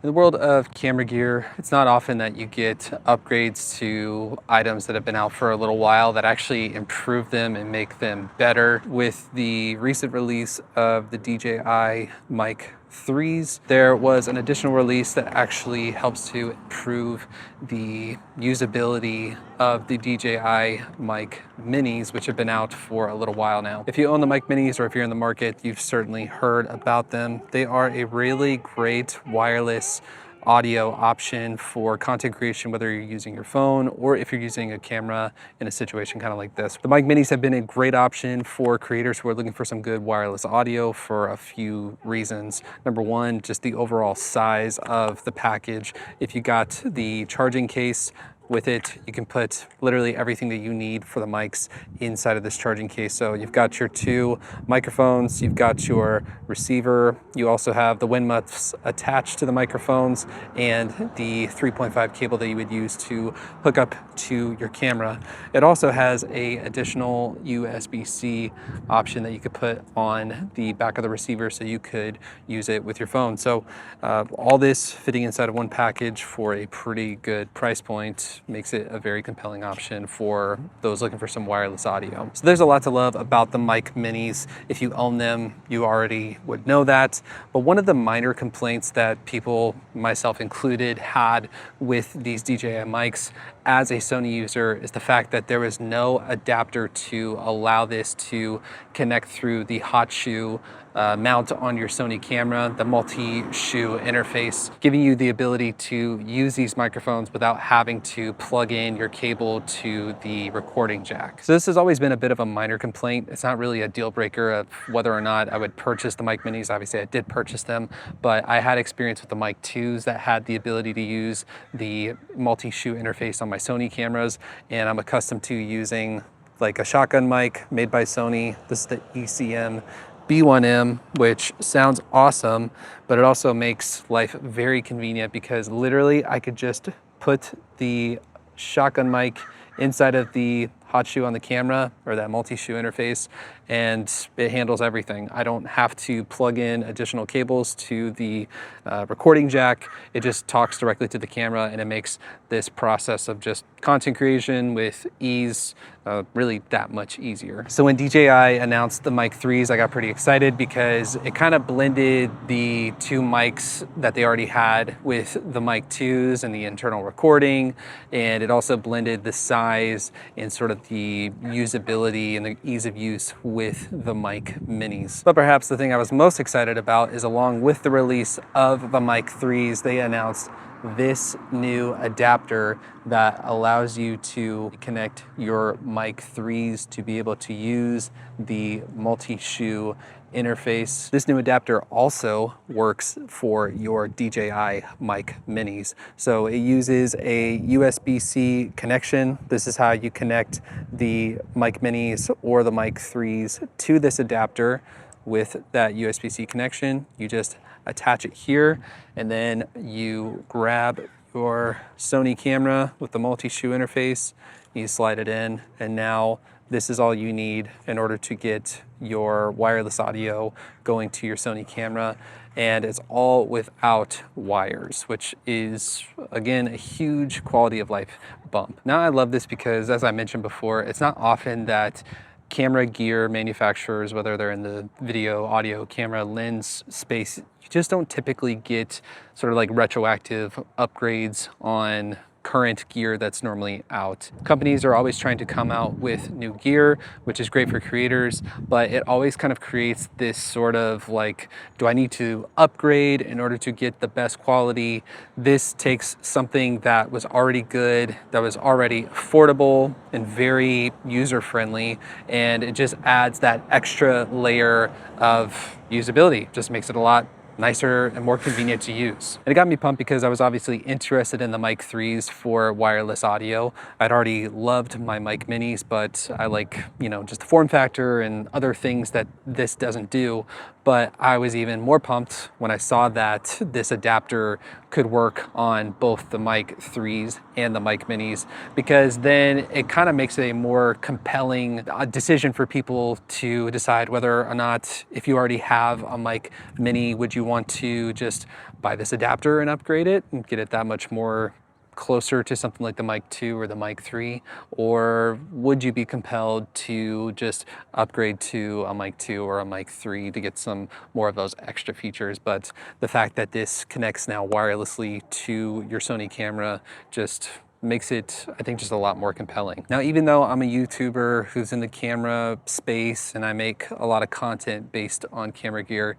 In the world of camera gear, it's not often that you get upgrades to items that have been out for a little while that actually improve them and make them better. With the recent release of the DJI Mic 3s, there was an additional release that actually helps to improve the usability of the DJI Mic Minis, which have been out for a little while now. If you own the Mic Minis or if you're in the market, you've certainly heard about them. They are a really great wireless audio option for content creation, whether you're using your phone or if you're using a camera in a situation kind of like this. The Mic Minis have been a great option for creators who are looking for some good wireless audio for a few reasons. Number one, just the overall size of the package. If you got the charging case with it, you can put literally everything that you need for the mics inside of this charging case. So you've got your two microphones, you've got your receiver, you also have the wind muffs attached to the microphones and the 3.5 cable that you would use to hook up to your camera. It also has a additional USB-C option that you could put on the back of the receiver so you could use it with your phone. So all this fitting inside of one package for a pretty good price point makes it a very compelling option for those looking for some wireless audio. So there's a lot to love about the Mic Minis. If you own them, you already would know that. But one of the minor complaints that people, myself included, had with these DJI mics as a Sony user is the fact that there was no adapter to allow this to connect through the hot shoe mount on your Sony camera, the multi-shoe interface, giving you the ability to use these microphones without having to plug in your cable to the recording jack. So this has always been a bit of a minor complaint. It's not really a deal breaker of whether or not I would purchase the Mic Minis. Obviously I did purchase them, but I had experience with the Mic 2s that had the ability to use the multi-shoe interface on my Sony cameras, and I'm accustomed to using like a shotgun mic made by Sony. This is the ECM B1M, which sounds awesome, but it also makes life very convenient because literally I could just put the shotgun mic inside of the hot shoe on the camera or that multi-shoe interface, and it handles everything. I don't have to plug in additional cables to the recording jack. It just talks directly to the camera, and it makes this process of just content creation with ease really that much easier. So when DJI announced the Mic 3s, I got pretty excited because it kind of blended the two mics that they already had with the Mic 2s and the internal recording, and it also blended the size and sort of the usability and the ease of use with the Mic Minis. But perhaps the thing I was most excited about is along with the release of the Mic 3s, they announced this new adapter that allows you to connect your Mic 3s to be able to use the multi-shoe interface. This new adapter also works for your DJI Mic Minis. So it uses a USB-C connection. This is how you connect the Mic Minis or the Mic 3s to this adapter. With that USB-C connection, you just attach it here, and then you grab your Sony camera with the multi-shoe interface, you slide it in, and now this is all you need in order to get your wireless audio going to your Sony camera, and it's all without wires, which is, again, a huge quality of life bump. Now I love this because, as I mentioned before, it's not often that camera gear manufacturers, whether they're in the video, audio, camera, lens space, you just don't typically get sort of like retroactive upgrades on current gear that's normally out. Companies are always trying to come out with new gear, which is great for creators, but it always kind of creates this sort of like, do I need to upgrade in order to get the best quality? This takes something that was already good, that was already affordable and very user-friendly, and it just adds that extra layer of usability. Just makes it a lot nicer and more convenient to use. And it got me pumped because I was obviously interested in the Mic 3s for wireless audio. I'd already loved my Mic Minis, but I like, just the form factor and other things that this doesn't do. But I was even more pumped when I saw that this adapter could work on both the Mic 3s and the Mic Minis, because then it kind of makes it a more compelling decision for people to decide whether or not, if you already have a Mic Mini, would you want to just buy this adapter and upgrade it and get it that much more closer to something like the Mic 2 or the Mic 3? Or would you be compelled to just upgrade to a Mic 2 or a Mic 3 to get some more of those extra features? But the fact that this connects now wirelessly to your Sony camera just makes it, I think, just a lot more compelling. Now, even though I'm a YouTuber who's in the camera space and I make a lot of content based on camera gear,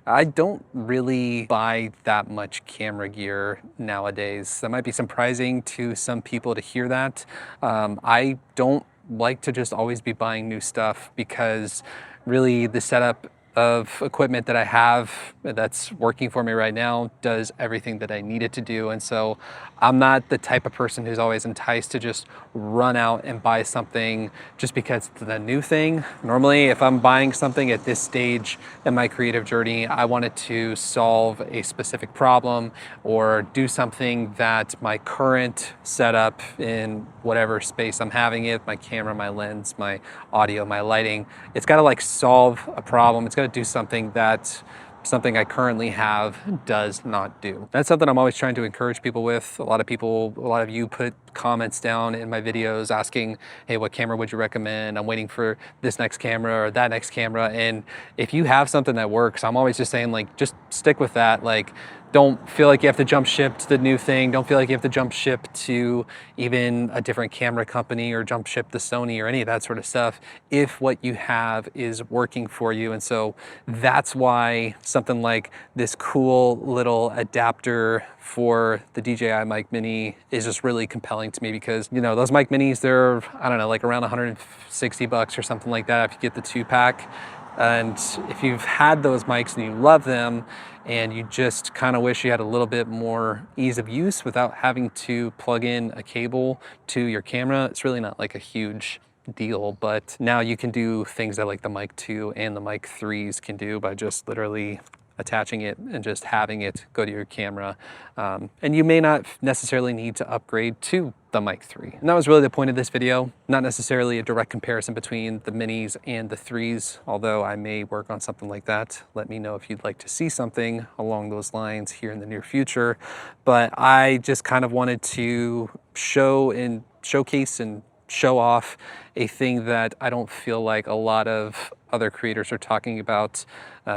I don't really buy that much camera gear nowadays. That might be surprising to some people to hear that. I don't like to just always be buying new stuff because really the setup of equipment that I have that's working for me right now does everything that I need it to do. And so I'm not the type of person who's always enticed to just run out and buy something just because it's the new thing. Normally, if I'm buying something at this stage in my creative journey, I want it to solve a specific problem or do something that my current setup in whatever space I'm having it, my camera, my lens, my audio, my lighting, it's got to like solve a problem. It's got to do something that something I currently have does not do. That's something I'm always trying to encourage people with. A lot of you put comments down in my videos asking, hey, what camera would you recommend? I'm waiting for this next camera or that next camera. And if you have something that works, I'm always just saying, like, just stick with that. Like, don't feel like you have to jump ship to the new thing. Don't feel like you have to jump ship to even a different camera company or jump ship to Sony or any of that sort of stuff if what you have is working for you. And so that's why something like this cool little adapter for the DJI Mic Mini is just really compelling to me because, you know, those Mic Minis, they're, I don't know, like around 160 bucks or something like that if you get the 2-pack. And if you've had those mics and you love them and you just kind of wish you had a little bit more ease of use without having to plug in a cable to your camera, it's really not like a huge deal. But now you can do things that like the Mic 2 and the Mic 3s can do by just literally attaching it and just having it go to your camera. And you may not necessarily need to upgrade to the Mic 3. And that was really the point of this video, not necessarily a direct comparison between the minis and the 3s, although I may work on something like that. Let me know if you'd like to see something along those lines here in the near future. But I just kind of wanted to showcase and show off a thing that I don't feel like a lot of other creators are talking about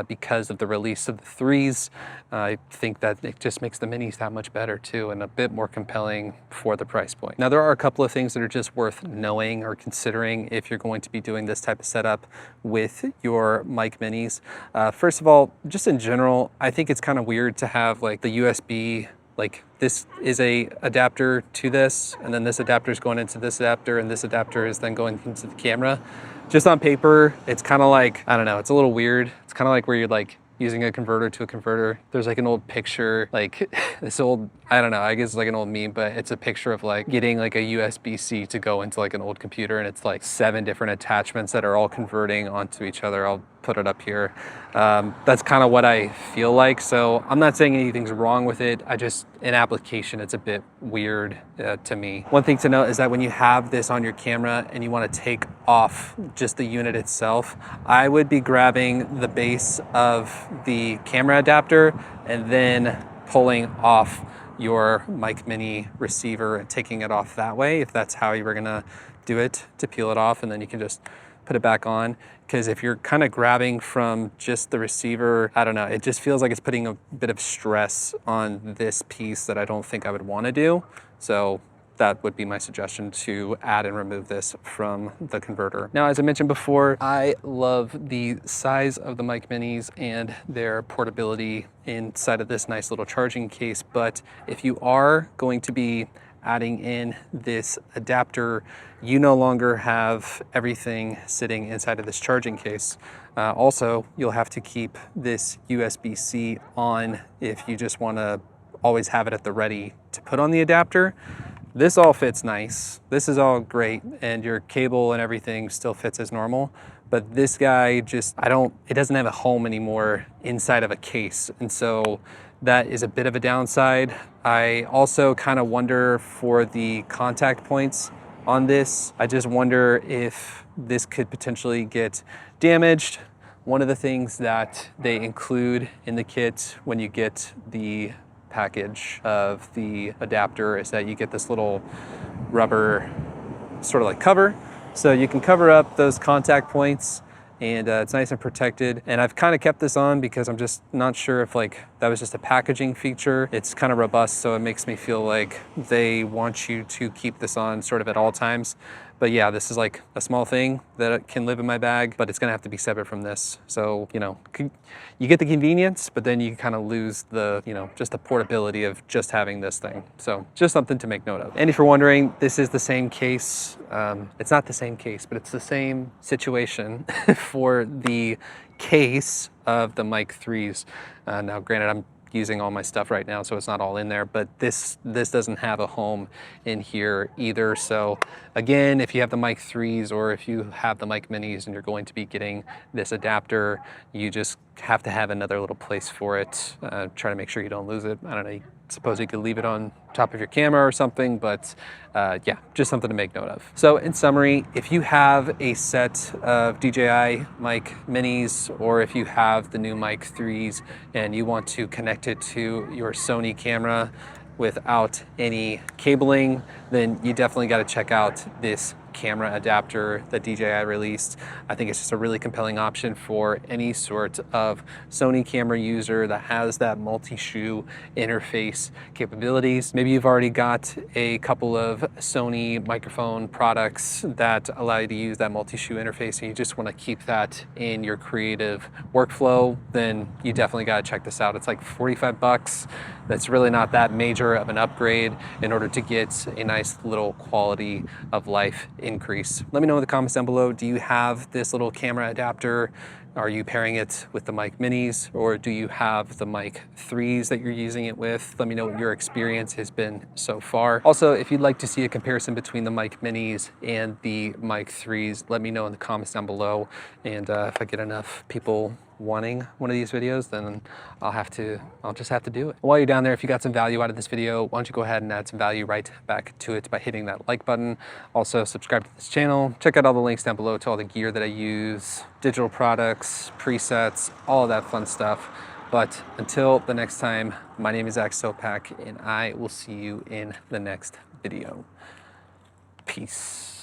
because of the release of the 3s. I think that it just makes the minis that much better too and a bit more compelling for the price point. Now, there are a couple of things that are just worth knowing or considering if you're going to be doing this type of setup with your Mic Minis. First of all, just in general, I think it's kind of weird to have like the USB, like this is a adapter to this, and then this adapter is going into this adapter, and this adapter is then going into the camera. Just on paper, it's kind of like, I don't know, it's a little weird. It's kind of like where you're like using a converter to a converter. There's like an old picture, like this old, I don't know, I guess it's like an old meme, but it's a picture of like getting like a USB-C to go into like an old computer, and it's like 7 different attachments that are all converting onto each other. I'll put it up here. That's kind of what I feel like. So I'm not saying anything's wrong with it. I just, in application, it's a bit weird to me. One thing to note is that when you have this on your camera and you want to take off just the unit itself, I would be grabbing the base of the camera adapter and then pulling off your Mic Mini receiver and taking it off that way, if that's how you were gonna do it, to peel it off, and then you can just put it back on. Because if you're kind of grabbing from just the receiver, I don't know, it just feels like it's putting a bit of stress on this piece that I don't think I would want to do. So that would be my suggestion, to add and remove this from the converter. Now, as I mentioned before, I love the size of the Mic Minis and their portability inside of this nice little charging case. But if you are going to be adding in this adapter, you no longer have everything sitting inside of this charging case. Also, you'll have to keep this USB-C on if you just want to always have it at the ready to put on the adapter. This all fits nice. This is all great, and your cable and everything still fits as normal. But this guy just, it doesn't have a home anymore inside of a case. And so that is a bit of a downside. I also kind of wonder for the contact points on this. I just wonder if this could potentially get damaged. One of the things that they include in the kit when you get the package of the adapter is that you get this little rubber sort of like cover, so you can cover up those contact points, and it's nice and protected. And I've kind of kept this on because I'm just not sure if like that was just a packaging feature. It's kind of robust, so it makes me feel like they want you to keep this on sort of at all times. But yeah, this is like a small thing that can live in my bag, but it's gonna have to be separate from this. So, you know, you get the convenience, but then you kind of lose the, you know, just the portability of just having this thing. So just something to make note of. And if you're wondering, this is the same case. It's not the same case, but it's the same situation for the case of the Mic 3s. Now, granted, I'm using all my stuff right now, so it's not all in there, but this doesn't have a home in here either. So again, if you have the Mic 3s or if you have the Mic Minis and you're going to be getting this adapter, you just have to have another little place for it. Try to make sure you don't lose it. I don't know, suppose you could leave it on top of your camera or something, but yeah, just something to make note of. So in summary, if you have a set of DJI Mic Minis, or if you have the new Mic 3s and you want to connect it to your Sony camera without any cabling, then you definitely got to check out this camera adapter that DJI released. I think it's just a really compelling option for any sort of Sony camera user that has that multi-shoe interface capabilities. Maybe you've already got a couple of Sony microphone products that allow you to use that multi-shoe interface and you just want to keep that in your creative workflow, then you definitely got to check this out. It's like 45 bucks. That's really not that major of an upgrade in order to get a nice little quality of life increase. Let me know in the comments down below, do you have this little camera adapter? Are you pairing it with the Mic Minis, or do you have the Mic 3s that you're using it with? Let me know what your experience has been so far. Also, if you'd like to see a comparison between the Mic Minis and the Mic 3s, let me know in the comments down below. And if I get enough people wanting one of these videos, then I'll just have to do it. While you're down there, if you got some value out of this video, why don't you go ahead and add some value right back to it by hitting that like button. Also, subscribe to this channel. Check out all the links down below to all the gear that I use, digital products, presets, all of that fun stuff. But until the next time, my name is Sopak, and I will see you in the next video. Peace.